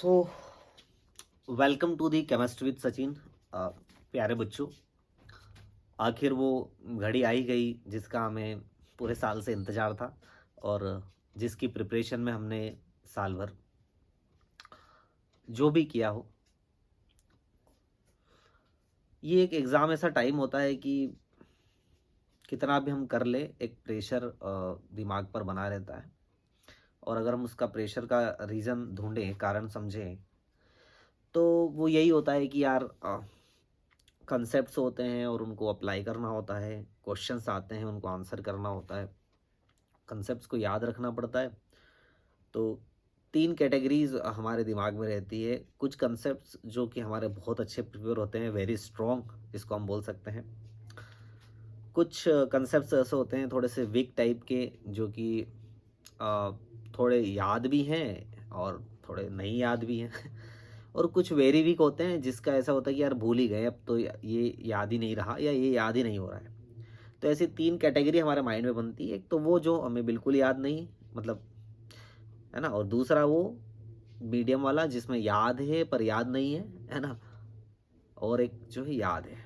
So welcome to the chemistry with Sachin. प्यारे बच्चों, आखिर वो घड़ी आई गई जिसका हमें पूरे साल से इंतज़ार था और जिसकी प्रिपरेशन में हमने साल भर जो भी किया हो। ये एक एग्ज़ाम ऐसा टाइम होता है कि कितना भी हम कर ले, एक प्रेशर दिमाग पर बना रहता है। और अगर हम उसका प्रेशर का रीज़न ढूंढें, कारण समझें, तो वो यही होता है कि यार कंसेप्ट्स होते हैं और उनको अप्लाई करना होता है, क्वेश्चंस आते हैं उनको आंसर करना होता है, कंसेप्ट्स को याद रखना पड़ता है। तो तीन कैटेगरीज हमारे दिमाग में रहती है। कुछ कंसेप्ट्स जो कि हमारे बहुत अच्छे प्रिपेयर होते हैं, वेरी स्ट्रॉन्ग इसको हम बोल सकते हैं। कुछ कंसेप्ट्स ऐसे होते हैं थोड़े से वीक टाइप के, जो कि अ, थोड़े याद भी हैं और थोड़े नहीं याद भी हैं और कुछ वेरी वीक होते हैं जिसका ऐसा होता है कि यार भूल ही गए, अब तो ये याद ही नहीं रहा या ये याद ही नहीं हो रहा है। तो ऐसी तीन कैटेगरी हमारे माइंड में बनती है। एक तो वो जो हमें बिल्कुल याद नहीं, मतलब, है ना, और दूसरा वो मीडियम वाला जिसमें याद है पर याद नहीं है ना, और एक जो है याद है।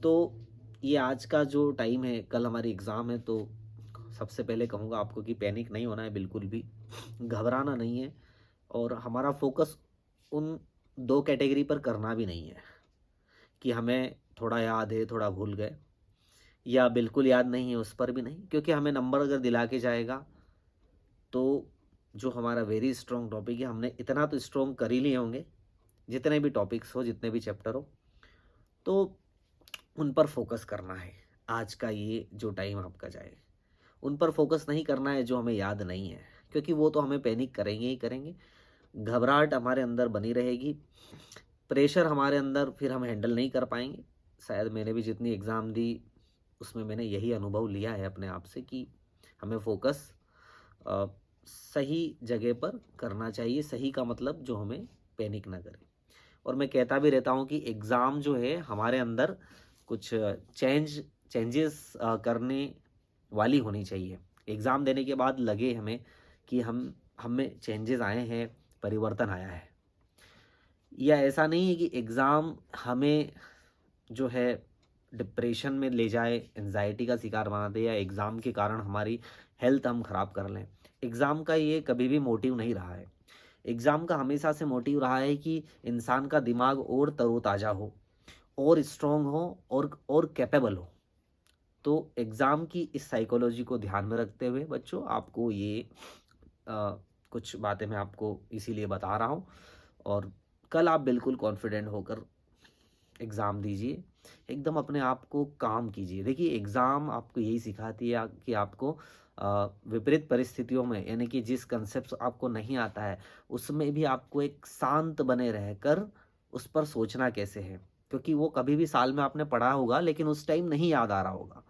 तो ये आज का जो टाइम है, कल हमारी एग्ज़ाम है, तो सबसे पहले कहूँगा आपको कि पैनिक नहीं होना है, बिल्कुल भी घबराना नहीं है। और हमारा फोकस उन दो कैटेगरी पर करना भी नहीं है कि हमें थोड़ा याद है थोड़ा भूल गए, या बिल्कुल याद नहीं है उस पर भी नहीं, क्योंकि हमें नंबर अगर दिला के जाएगा तो जो हमारा वेरी स्ट्रॉन्ग टॉपिक है, हमने इतना तो स्ट्रॉन्ग कर ही लिए होंगे, जितने भी टॉपिक्स हो, जितने भी चैप्टर हो, तो उन पर फोकस करना है। आज का ये जो टाइम आपका जाए, उन पर फोकस नहीं करना है जो हमें याद नहीं है, क्योंकि वो तो हमें पैनिक करेंगे ही करेंगे, घबराहट हमारे अंदर बनी रहेगी, प्रेशर हमारे अंदर फिर हम हैंडल नहीं कर पाएंगे। शायद मैंने भी जितनी एग्ज़ाम दी उसमें मैंने यही अनुभव लिया है अपने आप से कि हमें फोकस अ, सही जगह पर करना चाहिए। सही का मतलब जो हमें पैनिक ना करे। और मैं कहता भी रहता हूँ कि एग्ज़ाम जो है हमारे अंदर कुछ चेंजेस करने वाली होनी चाहिए। एग्ज़ाम देने के बाद लगे हमें कि हम में चेंजेस आए हैं, परिवर्तन आया है। या ऐसा नहीं है कि एग्ज़ाम हमें जो है डिप्रेशन में ले जाए, एंजाइटी का शिकार बना दे, या एग्ज़ाम के कारण हमारी हेल्थ हम ख़राब कर लें। एग्ज़ाम का ये कभी भी मोटिव नहीं रहा है। एग्ज़ाम का हमेशा से मोटिव रहा है कि इंसान का दिमाग और तरोताज़ा हो, और स्ट्रॉन्ग हो, और कैपेबल हो। तो एग्ज़ाम की इस साइकोलॉजी को ध्यान में रखते हुए बच्चों, आपको ये कुछ बातें मैं आपको इसीलिए बता रहा हूँ। और कल आप बिल्कुल कॉन्फिडेंट होकर एग्ज़ाम दीजिए, एकदम अपने आप को काम कीजिए। देखिए, एग्ज़ाम आपको यही सिखाती है कि आपको विपरीत परिस्थितियों में, यानी कि जिस कंसेप्ट आपको नहीं आता है उसमें भी आपको एक शांत बने रहकर उस पर सोचना कैसे है, क्योंकि वो कभी भी साल में आपने पढ़ा होगा लेकिन उस टाइम नहीं याद आ रहा होगा।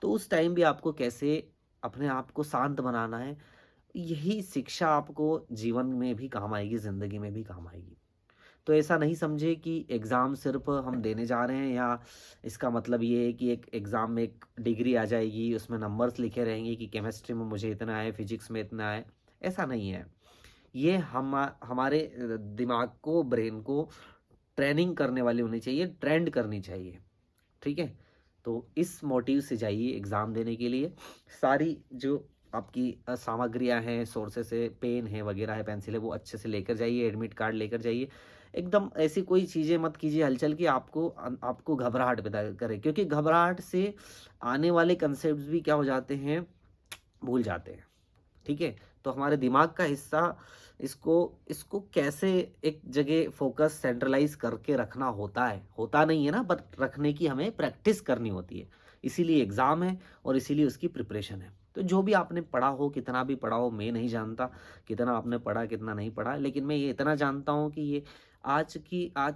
तो उस टाइम भी आपको कैसे अपने आप को शांत बनाना है, यही शिक्षा आपको जीवन में भी काम आएगी, ज़िंदगी में भी काम आएगी। तो ऐसा नहीं समझे कि एग्ज़ाम सिर्फ़ हम देने जा रहे हैं, या इसका मतलब ये है कि एक एग्ज़ाम में एक डिग्री आ जाएगी, उसमें नंबर्स लिखे रहेंगे कि केमिस्ट्री में मुझे इतना है, फिज़िक्स में इतना है। ऐसा नहीं है। ये हमारे दिमाग को, ब्रेन को ट्रेनिंग करने वाली होनी चाहिए, ट्रेंड करनी चाहिए। ठीक है? तो इस मोटिव से जाइए एग्ज़ाम देने के लिए। सारी जो आपकी सामग्रियाँ हैं, सोर्सेस है, पेन है वगैरह है, पेंसिल है, वो अच्छे से लेकर जाइए, एडमिट कार्ड लेकर जाइए। एकदम ऐसी कोई चीज़ें मत कीजिए हलचल कि आपको घबराहट पैदा करे, क्योंकि घबराहट से आने वाले कंसेप्ट्स भी क्या हो जाते हैं, भूल जाते हैं। ठीक है? तो हमारे दिमाग का हिस्सा, इसको इसको कैसे एक जगह फ़ोकस सेंट्रलाइज़ करके रखना होता है। होता नहीं है ना, बट रखने की हमें प्रैक्टिस करनी होती है। इसीलिए एग्ज़ाम है और इसीलिए उसकी प्रिपरेशन है। तो जो भी आपने पढ़ा हो, कितना भी पढ़ा हो, मैं नहीं जानता कितना आपने पढ़ा, कितना नहीं पढ़ा। लेकिन मैं ये इतना जानता हूँ कि ये आज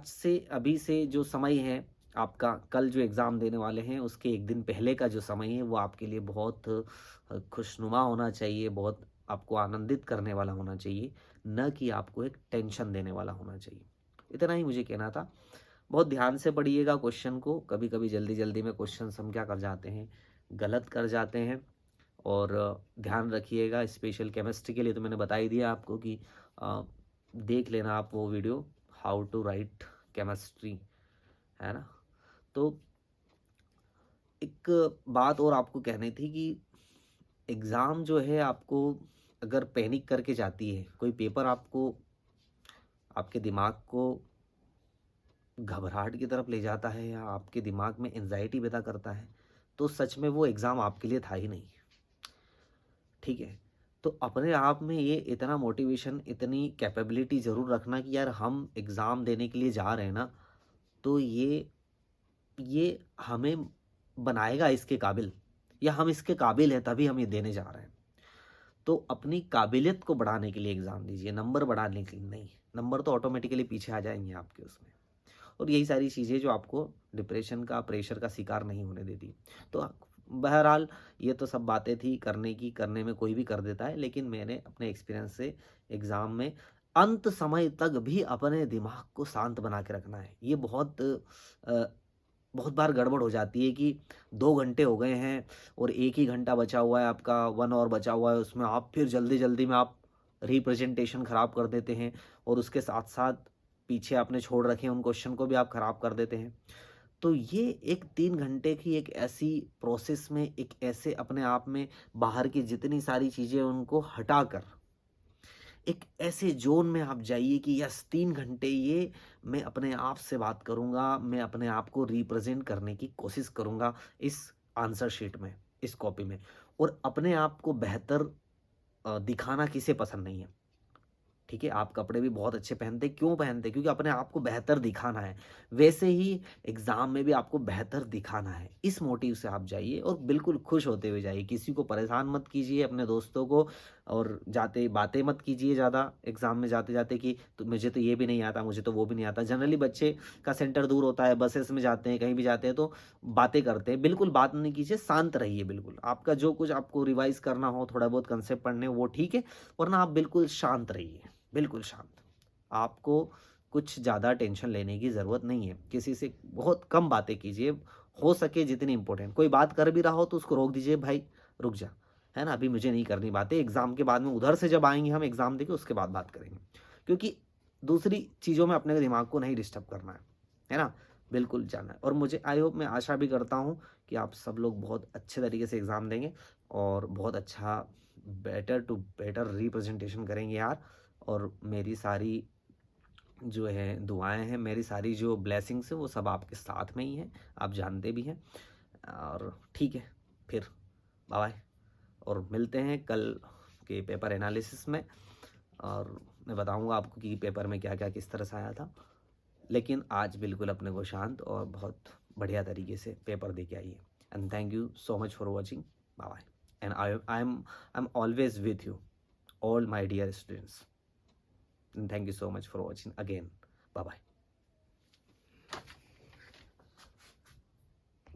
से, अभी से जो समय है आपका, कल जो एग्ज़ाम देने वाले हैं उसके 1 दिन पहले का जो समय है वो आपके लिए बहुत खुशनुमा होना चाहिए, बहुत आपको आनंदित करने वाला होना चाहिए, न कि आपको एक टेंशन देने वाला होना चाहिए। इतना ही मुझे कहना था। बहुत ध्यान से पढ़िएगा क्वेश्चन को। कभी-कभी जल्दी-जल्दी में क्वेश्चन्स हम क्या कर जाते हैं, गलत कर जाते हैं। और ध्यान रखिएगा, स्पेशल केमिस्ट्री के लिए तो मैंने बता ही दिया आपको कि अ, देख लेना आप वो video, how to write chemistry, है ना। तो एक बात और आपको कहनी थी कि एग्ज़ाम जो है आपको अगर पैनिक करके जाती है, कोई पेपर आपको आपके दिमाग को घबराहट की तरफ ले जाता है या आपके दिमाग में एंजाइटी पैदा करता है, तो सच में वो एग्ज़ाम आपके लिए था ही नहीं, ठीक है। तो अपने आप में ये इतना मोटिवेशन, इतनी कैपेबिलिटी ज़रूर रखना कि यार हम एग्ज़ाम देने के लिए जा रहे हैं ना, तो ये हमें बनाएगा इसके काबिल, या हम इसके काबिल हैं तभी हम ये देने जा रहे हैं। तो अपनी काबिलियत को बढ़ाने के लिए एग्ज़ाम दीजिए, नंबर बढ़ाने के लिए नहीं। नंबर तो ऑटोमेटिकली पीछे आ जाएंगे आपके उसमें। और यही सारी चीज़ें जो आपको डिप्रेशन का, प्रेशर का शिकार नहीं होने देती। तो बहरहाल ये तो सब बातें थी करने की, करने में कोई भी कर देता है, लेकिन मैंने अपने एक्सपीरियंस से एग्ज़ाम में अंत समय तक भी अपने दिमाग को शांत बना के रखना है। ये बहुत बार गड़बड़ हो जाती है कि 2 घंटे हो गए हैं और 1 ही घंटा बचा हुआ है आपका, 1 ऑवर बचा हुआ है, उसमें आप फिर जल्दी-जल्दी में आप रिप्रेजेंटेशन ख़राब कर देते हैं और उसके साथ-साथ पीछे आपने छोड़ रखे हैं उन क्वेश्चन को भी आप ख़राब कर देते हैं। तो ये एक 3 घंटे की एक ऐसी प्रोसेस में, एक ऐसे अपने आप में बाहर की जितनी सारी चीज़ें उनको हटाकर एक ऐसे ज़ोन में आप जाइए कि यस 3 घंटे ये मैं अपने आप से बात करूँगा, मैं अपने आप को रिप्रेज़ेंट करने की कोशिश करूँगा इस आंसर शीट में, इस कॉपी में। और अपने आप को बेहतर दिखाना किसे पसंद नहीं है। ठीक है, आप कपड़े भी बहुत अच्छे पहनते, क्यों पहनते? क्योंकि अपने आप को बेहतर दिखाना है। वैसे ही एग्ज़ाम में भी आपको बेहतर दिखाना है। इस मोटिव से आप जाइए और बिल्कुल खुश होते हुए जाइए। किसी को परेशान मत कीजिए, अपने दोस्तों को, और जाते बातें मत कीजिए ज़्यादा एग्ज़ाम में जाते-जाते कि तो मुझे तो ये भी नहीं आता, मुझे तो वो भी नहीं आता। जनरली बच्चे का सेंटर दूर होता है, बसेस में जाते हैं, कहीं भी जाते हैं तो बातें करते हैं। बिल्कुल बात नहीं कीजिए, शांत रहिए बिल्कुल। आपका जो कुछ आपको रिवाइज़ करना हो, थोड़ा बहुत कंसेप्ट पढ़ने हो वो ठीक है, वरना आप बिल्कुल शांत रहिए। बिल्कुल शांत। आपको कुछ ज़्यादा टेंशन लेने की ज़रूरत नहीं है। किसी से बहुत कम बातें कीजिए, हो सके जितनी इम्पोर्टेंट। कोई बात कर भी रहा हो तो उसको रोक दीजिए, भाई रुक जा, है ना? अभी मुझे नहीं करनी बातें, एग्ज़ाम के बाद में उधर से जब आएँगे हम एग्ज़ाम देके उसके बाद बात करेंगे। क्योंकि दूसरी चीज़ों में अपने दिमाग को नहीं डिस्टर्ब करना है ना? बिल्कुल जाना है। और मुझे आई होप, मैं आशा भी करता हूँ कि आप सब लोग बहुत अच्छे तरीके से एग्ज़ाम देंगे और बहुत अच्छा बेटर टू बेटर रिप्रेजेंटेशन करेंगे यार। और मेरी सारी जो है दुआएँ हैं, मेरी सारी जो ब्लेसिंग्स हैं वो सब आपके साथ में ही हैं, आप जानते भी हैं। और ठीक है, फिर बाय-बाय, और मिलते हैं कल के पेपर एनालिसिस में, और मैं बताऊँगा आपको कि पेपर में क्या-क्या किस तरह से आया था। लेकिन आज बिल्कुल अपने को शांत और बहुत बढ़िया तरीके से पेपर दे के आइए। And thank you so much for watching. Bye-bye. And I am always with you, all my dear students. And thank you so much for watching again. Bye bye.